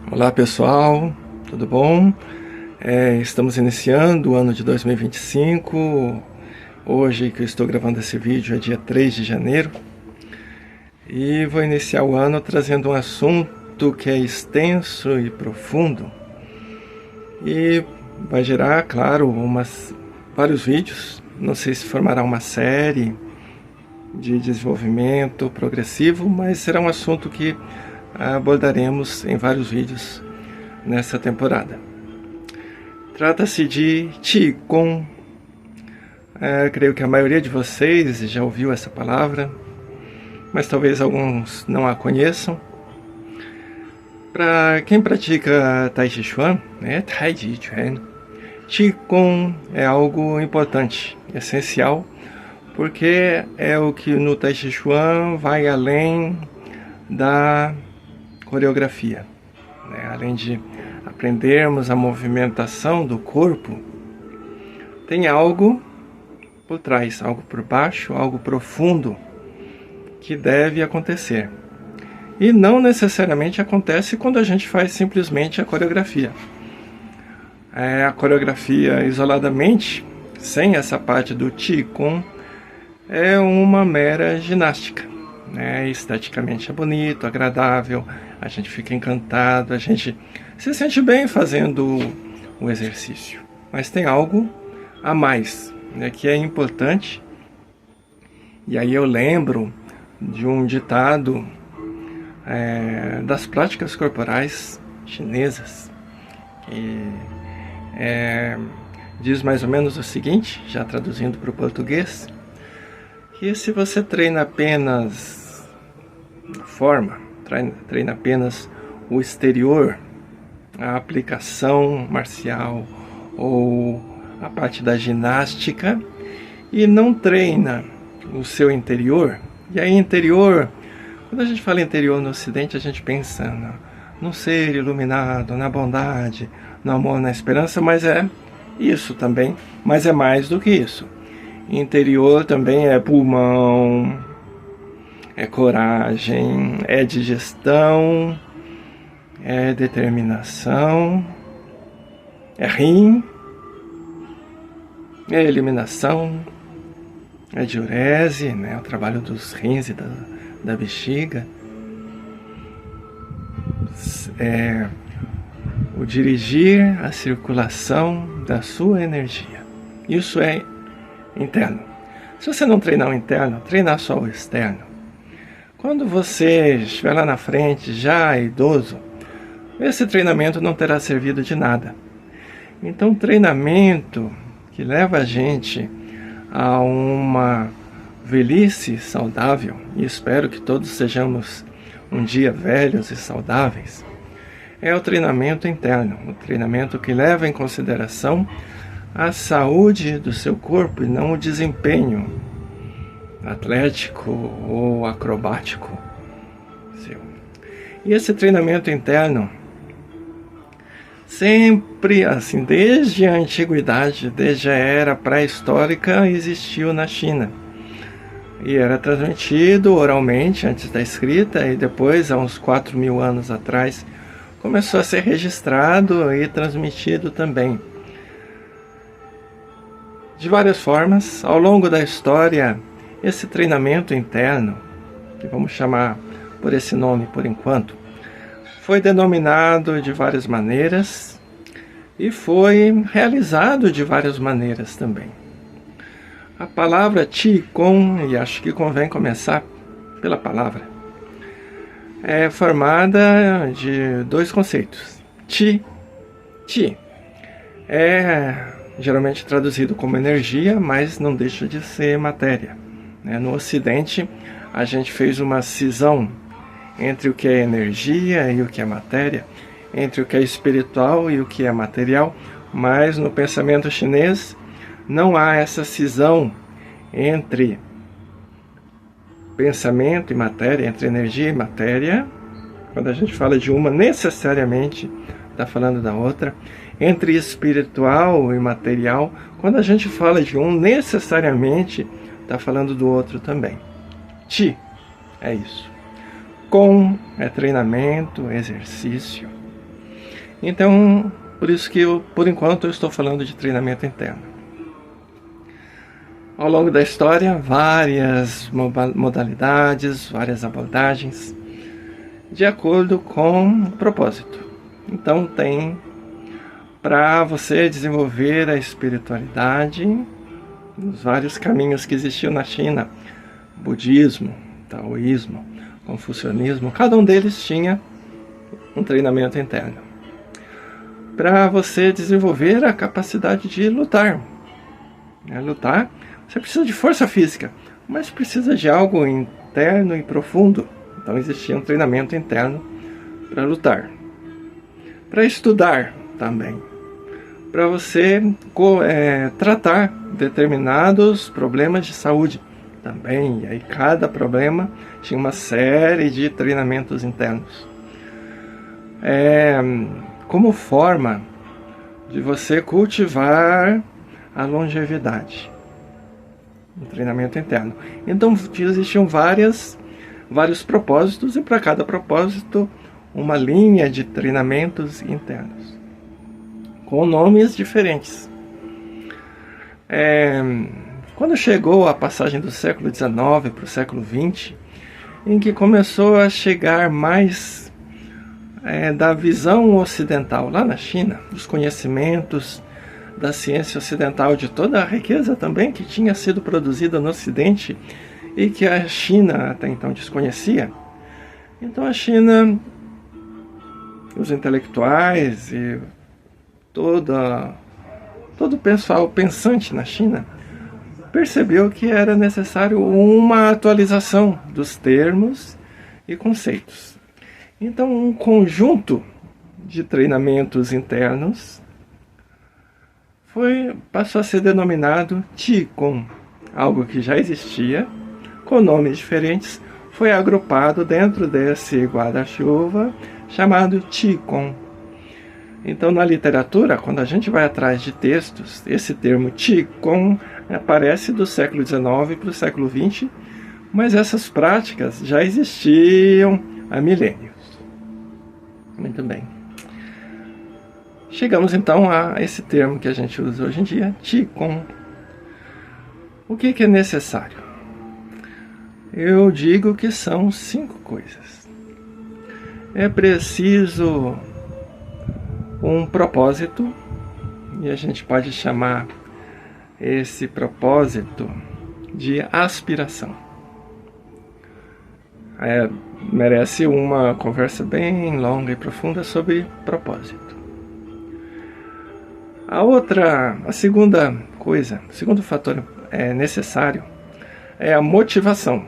Olá pessoal, tudo bom? Estamos iniciando o ano de 2025. Hoje que eu estou gravando esse vídeo é dia 3 de janeiro. E vou iniciar o ano trazendo um assunto que é extenso e profundo. E vai gerar, claro, vários vídeos. Não sei se formará uma série de desenvolvimento progressivo, mas será um assunto que abordaremos em vários vídeos nessa temporada. Trata-se de Qigong. Creio que a maioria de vocês já ouviu essa palavra, mas talvez alguns não a conheçam. Para quem pratica Tai Chi Chuan, Tai Chi Chuan, Qigong é algo importante, essencial, porque é o que no Tai Chi Chuan vai além da coreografia, além de aprendermos a movimentação do corpo, tem algo por trás, algo por baixo, algo profundo que deve acontecer. E não necessariamente acontece quando a gente faz simplesmente a coreografia. A coreografia isoladamente, sem essa parte do Qigong, é uma mera ginástica. Esteticamente é bonito, agradável, a gente fica encantado, a gente se sente bem fazendo o exercício. Mas tem algo a mais, que é importante. E aí eu lembro de um ditado das práticas corporais chinesas, que diz mais ou menos o seguinte, já traduzindo para o português, que se você treina apenas a forma, treina apenas o exterior, a aplicação marcial ou a parte da ginástica, e não treina o seu interior, e aí interior, quando a gente fala interior no Ocidente, a gente pensa no ser iluminado, na bondade, no amor, na esperança, mas é isso também, mas é mais do que isso. Interior também é pulmão, é coragem, é digestão, é determinação, é rim, é eliminação, é diurese, o trabalho dos rins e da bexiga, é o dirigir a circulação da sua energia. Isso é interno. Se você não treinar o interno, treinar só o externo. Quando você estiver lá na frente, já idoso, esse treinamento não terá servido de nada. Então, treinamento que leva a gente a uma velhice saudável, e espero que todos sejamos um dia velhos e saudáveis, é o treinamento interno, o treinamento que leva em consideração a saúde do seu corpo e não o desempenho atlético ou acrobático seu. E esse treinamento interno, sempre assim, desde a antiguidade, desde a era pré-histórica, existiu na China. E era transmitido oralmente antes da escrita, e depois, há uns 4.000 anos atrás, começou a ser registrado e transmitido também. De várias formas, ao longo da história, esse treinamento interno, que vamos chamar por esse nome por enquanto, foi denominado de várias maneiras e foi realizado de várias maneiras também. A palavra Qigong, e acho que convém começar pela palavra, é formada de dois conceitos. Qi é geralmente traduzido como energia, mas não deixa de ser matéria. No Ocidente, a gente fez uma cisão entre o que é energia e o que é matéria, entre o que é espiritual e o que é material, mas no pensamento chinês não há essa cisão entre pensamento e matéria, entre energia e matéria. Quando a gente fala de uma, necessariamente está falando da outra. Entre espiritual e material, quando a gente fala de um, necessariamente está falando do outro também. Qi é isso. Gong é treinamento, exercício. Então, por isso que por enquanto eu estou falando de treinamento interno. Ao longo da história, várias modalidades, várias abordagens, de acordo com o propósito. Então tem para você desenvolver a espiritualidade, os vários caminhos que existiam na China, budismo, taoísmo, confucionismo, cada um deles tinha um treinamento interno. Para você desenvolver a capacidade de lutar. Lutar, você precisa de força física, mas precisa de algo interno e profundo. Então existia um treinamento interno para lutar. Para estudar também. Para você tratar determinados problemas de saúde também. E aí cada problema tinha uma série de treinamentos internos. Como forma de você cultivar a longevidade. Um treinamento interno. Então existiam vários propósitos, e para cada propósito uma linha de treinamentos internos com nomes diferentes. Quando chegou a passagem do século XIX para o século XX, em que começou a chegar mais da visão ocidental lá na China, dos conhecimentos da ciência ocidental, de toda a riqueza também que tinha sido produzida no Ocidente e que a China até então desconhecia. Então a China, os intelectuais e todo o pessoal pensante na China percebeu que era necessário uma atualização dos termos e conceitos. Então um conjunto de treinamentos internos passou a ser denominado Qigong, algo que já existia, com nomes diferentes, foi agrupado dentro desse guarda-chuva chamado Qigong. Então, na literatura, quando a gente vai atrás de textos, esse termo Qigong aparece do século XIX para o século XX, mas essas práticas já existiam há milênios. Muito bem. Chegamos então a esse termo que a gente usa hoje em dia, Qigong. O que é necessário? Eu digo que são 5 coisas. É preciso um propósito, e a gente pode chamar esse propósito de aspiração. Merece uma conversa bem longa e profunda sobre propósito. A segunda coisa, o segundo fator necessário é a motivação.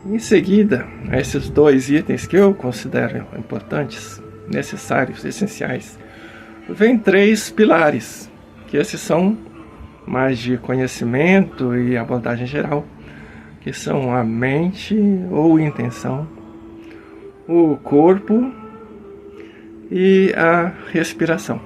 Em seguida, a esses 2 itens que eu considero importantes, necessários, essenciais, vem 3 pilares, que esses são mais de conhecimento e abordagem geral, que são a mente ou intenção, o corpo e a respiração.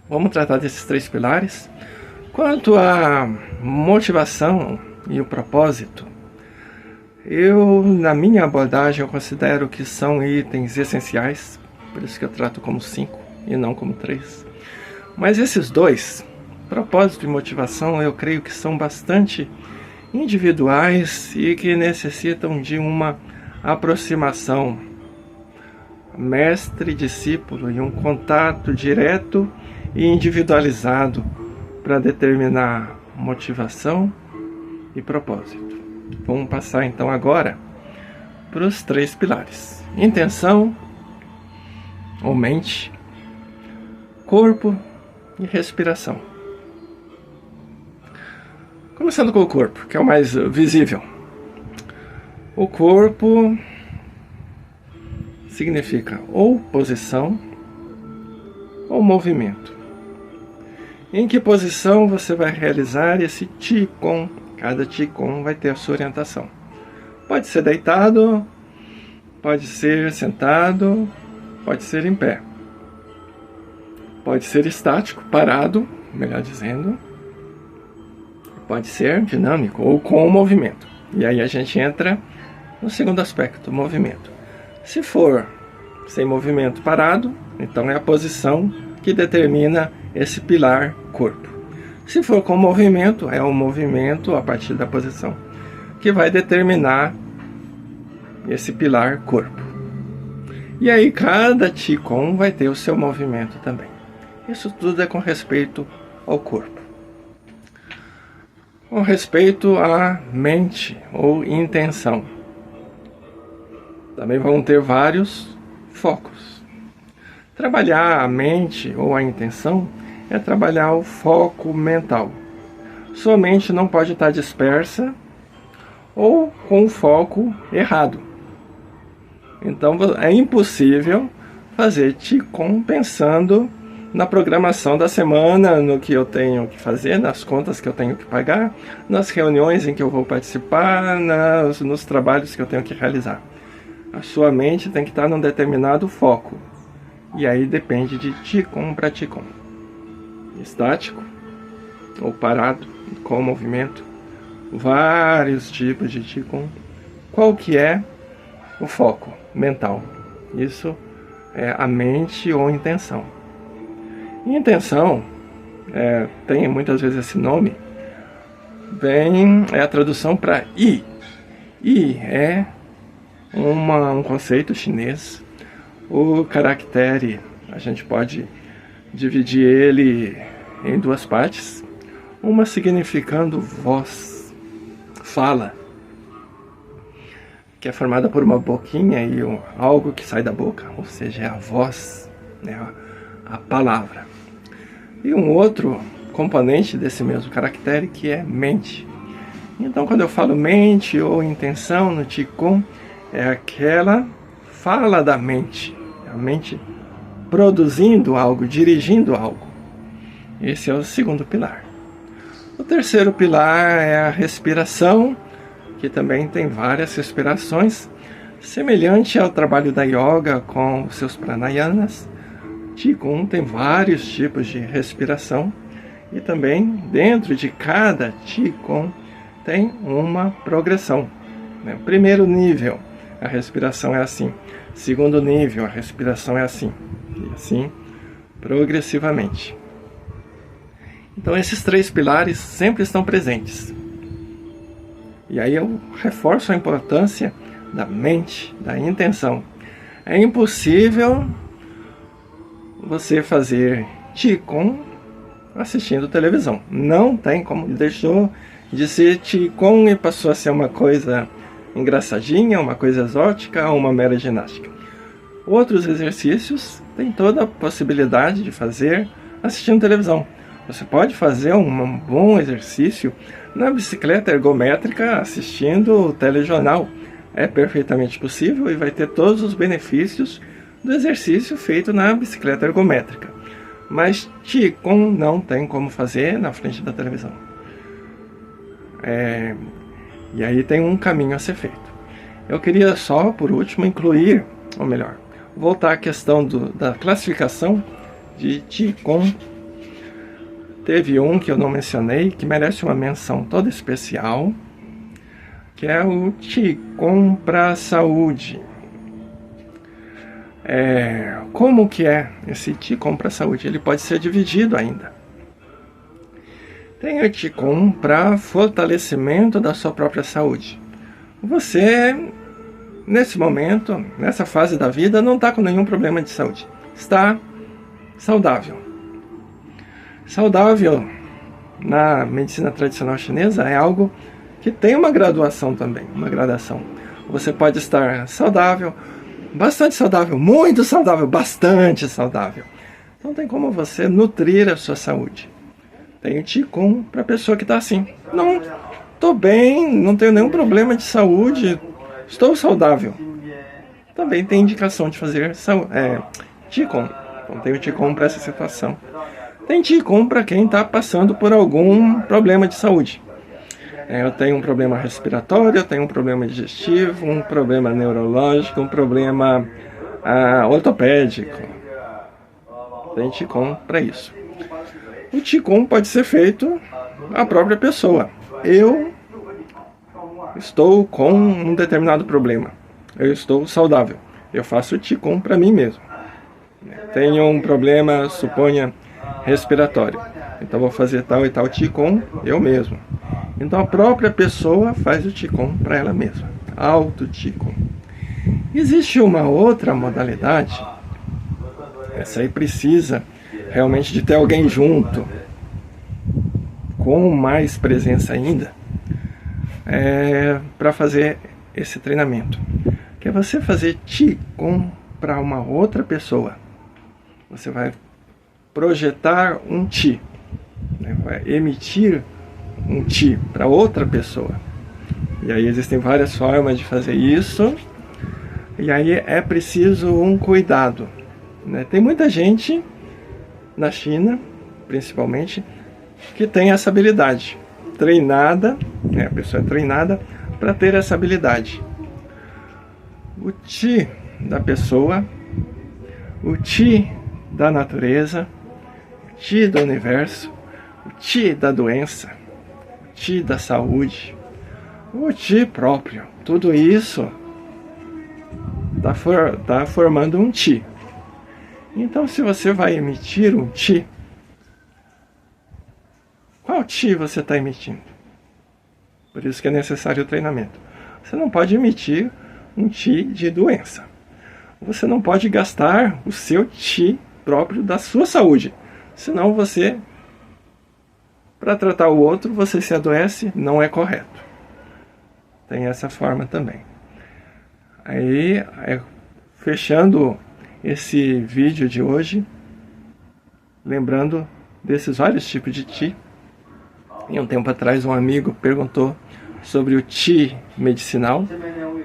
Vamos tratar desses 3 pilares. Quanto à motivação e o propósito, na minha abordagem, eu considero que são itens essenciais, por isso que eu trato como 5 e não como 3. Mas esses 2, propósito e motivação, eu creio que são bastante individuais e que necessitam de uma aproximação mestre-discípulo e um contato direto e individualizado para determinar motivação e propósito. Vamos passar então agora para os 3 pilares: intenção ou mente, corpo e respiração. Começando com o corpo, que é o mais visível. O corpo significa ou posição ou movimento. Em que posição você vai realizar esse Qigong? Cada Qigong vai ter a sua orientação. Pode ser deitado, pode ser sentado, pode ser em pé. Pode ser estático, parado, melhor dizendo. Pode ser dinâmico ou com movimento. E aí a gente entra no segundo aspecto, movimento. Se for sem movimento parado, então é a posição que determina esse pilar corpo. Se for com movimento, é o movimento a partir da posição que vai determinar esse pilar corpo. E aí cada Qigong vai ter o seu movimento também. Isso tudo é com respeito ao corpo. Com respeito à mente ou intenção, também vão ter vários focos. Trabalhar a mente ou a intenção é trabalhar o foco mental. Sua mente não pode estar dispersa ou com o foco errado. Então é impossível fazer Qigong pensando na programação da semana, no que eu tenho que fazer, nas contas que eu tenho que pagar, nas reuniões em que eu vou participar, nos trabalhos que eu tenho que realizar. A sua mente tem que estar num determinado foco. E aí depende de Qigong para Qigong. Estático ou parado, com movimento. Vários tipos de Qigong. Qual que é o foco mental? Isso é a mente ou intenção. E intenção, tem muitas vezes esse nome, é a tradução para I. I é um conceito chinês. O caractere, a gente pode dividir ele em duas partes. Uma significando voz, fala, que é formada por uma boquinha e algo que sai da boca, ou seja, é a voz, a palavra. E um outro componente desse mesmo caractere que é mente. Então quando eu falo mente ou intenção no Qigong, é aquela fala da mente, a mente produzindo algo, dirigindo algo. Esse é o segundo pilar. O terceiro pilar é a respiração, que também tem várias respirações, semelhante ao trabalho da yoga com os seus pranayamas. Qigong tem vários tipos de respiração e também dentro de cada Qigong tem uma progressão. Primeiro nível, a respiração é assim. Segundo nível, a respiração é assim. E assim, progressivamente. Então esses três pilares sempre estão presentes. E aí eu reforço a importância da mente, da intenção. É impossível você fazer Qigong assistindo televisão. Não tem como. Deixou de ser Qigong e passou a ser uma coisa engraçadinha, uma coisa exótica ou uma mera ginástica. Outros exercícios tem toda a possibilidade de fazer assistindo televisão. Você pode fazer um bom exercício na bicicleta ergométrica assistindo o telejornal. É perfeitamente possível e vai ter todos os benefícios do exercício feito na bicicleta ergométrica. Mas Qigong não tem como fazer na frente da televisão. E aí tem um caminho a ser feito. Eu queria só, por último, incluir, ou melhor, voltar à questão da classificação de Qigong. Teve um que eu não mencionei, que merece uma menção toda especial, que é o Qigong para a saúde. Como que é esse Qigong para a saúde? Ele pode ser dividido ainda. Tem o Qigong para fortalecimento da sua própria saúde. Você, nesse momento, nessa fase da vida, não está com nenhum problema de saúde. Está saudável. Saudável, na medicina tradicional chinesa, é algo que tem uma graduação também, uma gradação. Você pode estar saudável, bastante saudável, muito saudável, bastante saudável. Então tem como você nutrir a sua saúde. Tem o Qigong para a pessoa que está assim. Não, estou bem, não tenho nenhum problema de saúde, estou saudável. Também tem indicação de fazer Qigong. Então tem o Qigong para essa situação. Tem Qigong para quem está passando por algum problema de saúde. Eu tenho um problema respiratório, eu tenho um problema digestivo, um problema neurológico, um problema ortopédico. Tem Qigong para isso. O Qigong pode ser feito a própria pessoa. Eu estou com um determinado problema, eu estou saudável, eu faço Qigong para mim mesmo. Tenho um problema, suponha, respiratório, então vou fazer tal e tal Qigong eu mesmo. Então a própria pessoa faz o Qigong para ela mesma, auto Qigong. Existe uma outra modalidade, essa aí precisa realmente de ter alguém junto, com mais presença ainda, para fazer esse treinamento, que é você fazer Qigong para uma outra pessoa. Você vai projetar um Qi, né? Vai emitir um Qi para outra pessoa. E aí existem várias formas de fazer isso, e aí é preciso um cuidado, né? Tem muita gente na China, principalmente, que tem essa habilidade treinada, né? A pessoa é treinada para ter essa habilidade. O Qi da pessoa, o Qi da natureza, o Qi do universo, o Qi da doença, o Qi da saúde, o Qi próprio, tudo isso está formando um Qi. Então, se você vai emitir um Qi, qual Qi você está emitindo? Por isso que é necessário o treinamento. Você não pode emitir um Qi de doença. Você não pode gastar o seu Qi próprio da sua saúde. Senão você, para tratar o outro, você se adoece, não é correto. Tem essa forma também. Aí, fechando esse vídeo de hoje, lembrando desses vários tipos de Qi. E um tempo atrás um amigo perguntou sobre o Qi medicinal.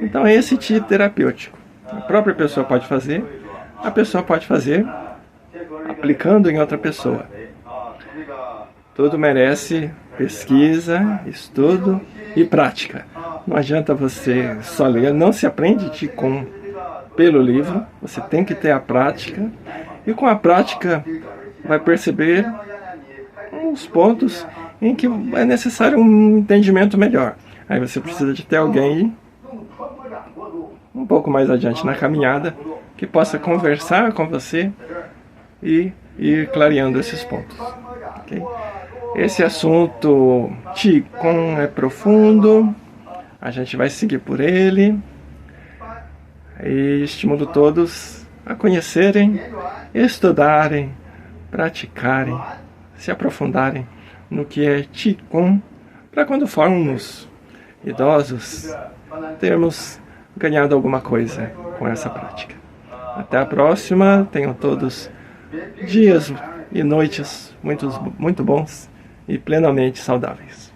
Então é esse Qi terapêutico. A própria pessoa pode fazer, a pessoa pode fazer aplicando em outra pessoa. Tudo merece pesquisa, estudo e prática. Não adianta você só ler, não se aprende Qigong pelo livro, você tem que ter a prática, e com a prática vai perceber uns pontos em que é necessário um entendimento melhor. Aí você precisa de ter alguém um pouco mais adiante na caminhada que possa conversar com você e ir clareando esses pontos. Okay? Esse assunto Qigong é profundo, a gente vai seguir por ele e estimulo todos a conhecerem, estudarem, praticarem, se aprofundarem no que é Qigong, para quando formos idosos, termos ganhado alguma coisa com essa prática. Até a próxima, tenham todos dias e noites muito bons e plenamente saudáveis.